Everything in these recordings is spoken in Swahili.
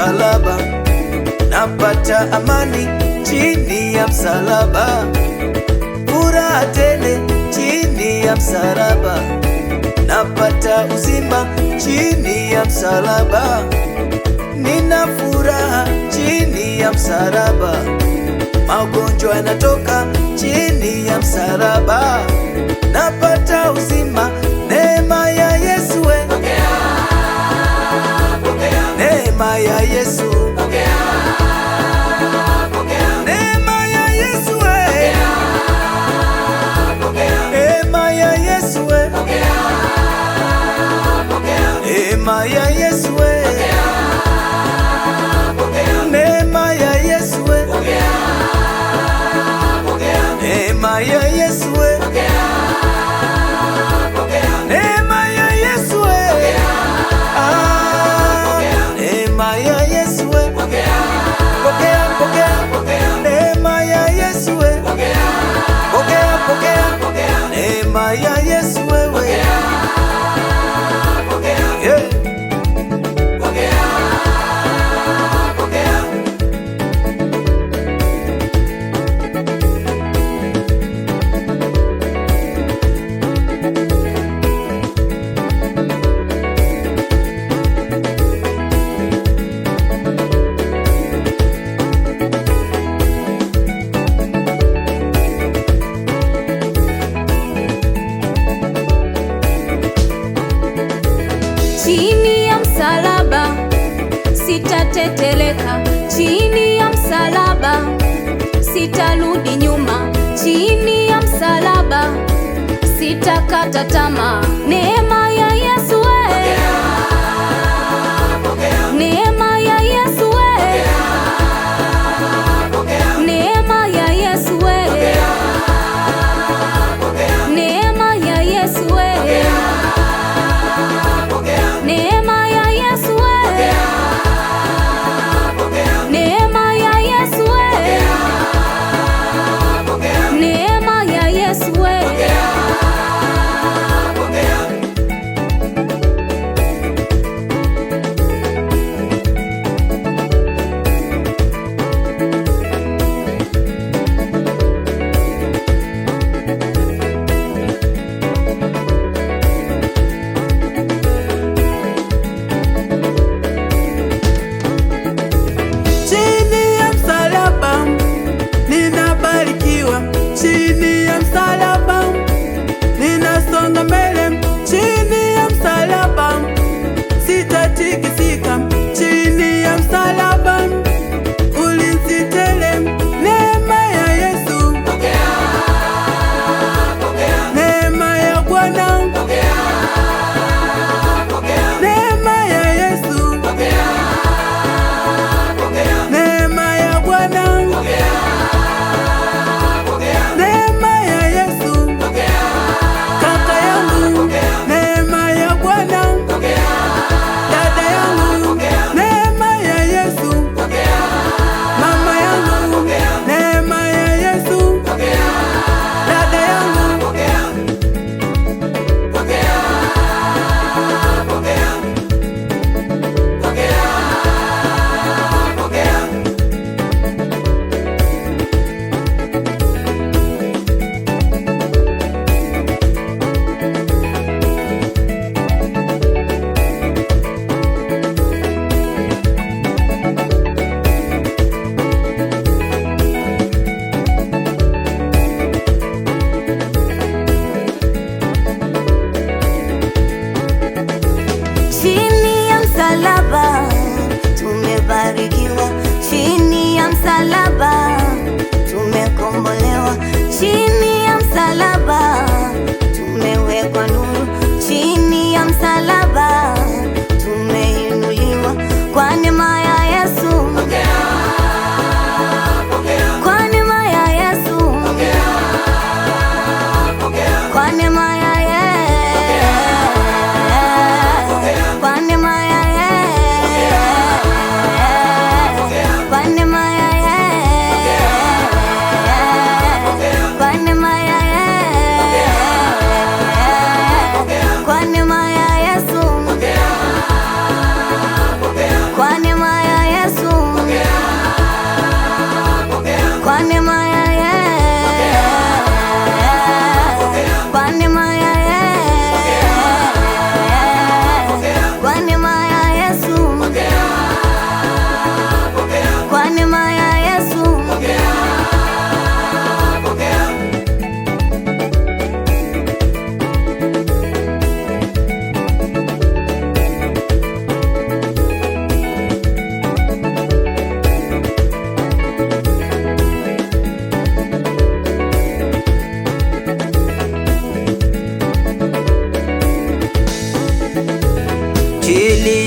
msalaba, napata amani chini ya msalaba, furaha tele chini ya msalaba, napata uzima chini ya msalaba, nina furaha chini ya msalaba, magonjwa yanatoka chini ya msalaba, napata uzima. Neema ya Yesu we, neema ya Yesu, neema ya Yesu we, neema ya Yesu we, neema ya Yesu we, neema ya Yesu we, neema ya Yesu we, neema ya Yesu we, neema ya Yesu we, pokea pokea, neema ya Yesu we, pokea pokea, neema ya Yesu wewe, yeah. Chini ya msalaba sitateteleka, chini ya msalaba sitarudi nyuma, chini ya msalaba sitakata tamaa. Neema ya Yesu we, neema ya Yesu we, neema ya Yesu we, neema ya Yesu we, neema ya Yesu we, neema ya Yesu we, neema ya Yesu we. Chini ya msalaba ninabarikiwa, chini ya msalaba ninasonga mbele, chini ya msalaba sitatikisika, chini ya msalaba ulinzi tele. Neema ya Yesu, neema ya Bwana, neema ya Yesu, neema ya Bwana, neema ya Yesu,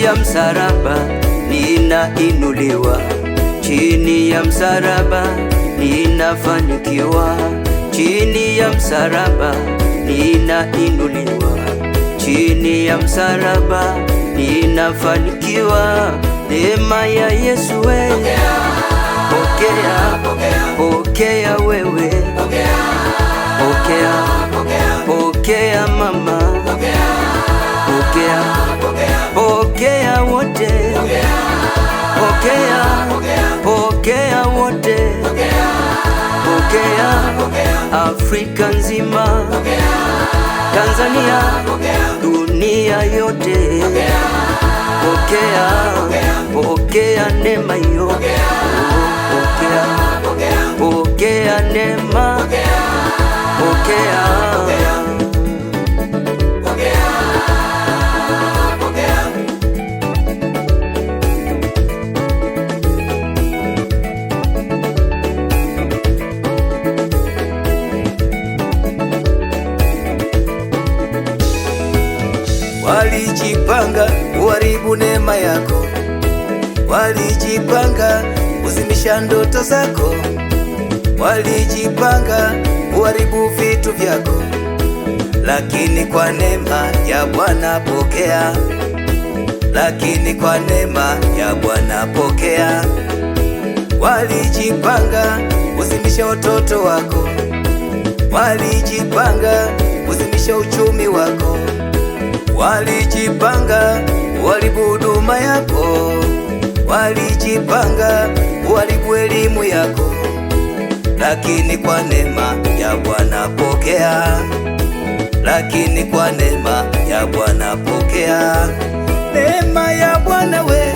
ya msalaba ninainuliwa, chini ya msalaba ninafanikiwa, chini ya msalaba ninainuliwa, chini ya msalaba ninafanikiwa. Neema ya Yesu we, pokea, pokea wewe, pokea, pokea mama, pokea, pokea wote, pokea, pokea wote, pokea Afrika nzima, Tanzania, dunia yote, pokea, pokea neema hiyo, pokea, pokea neema, pokea. Walijipanga kuharibu neema yako, walijipanga kuzimisha ndoto zako, walijipanga kuharibu vitu vyako, lakini kwa neema ya Bwana pokea, lakini kwa neema ya Bwana pokea. Walijipanga kuzimisha watoto wako, walijipanga kuzimisha uchumi wako, walijipanga kuharibu huduma yako, walijipanga kuharibu elimu yako, lakini kwa neema ya Bwana pokea, lakini kwa neema ya Bwana pokea. Neema ya Bwana we,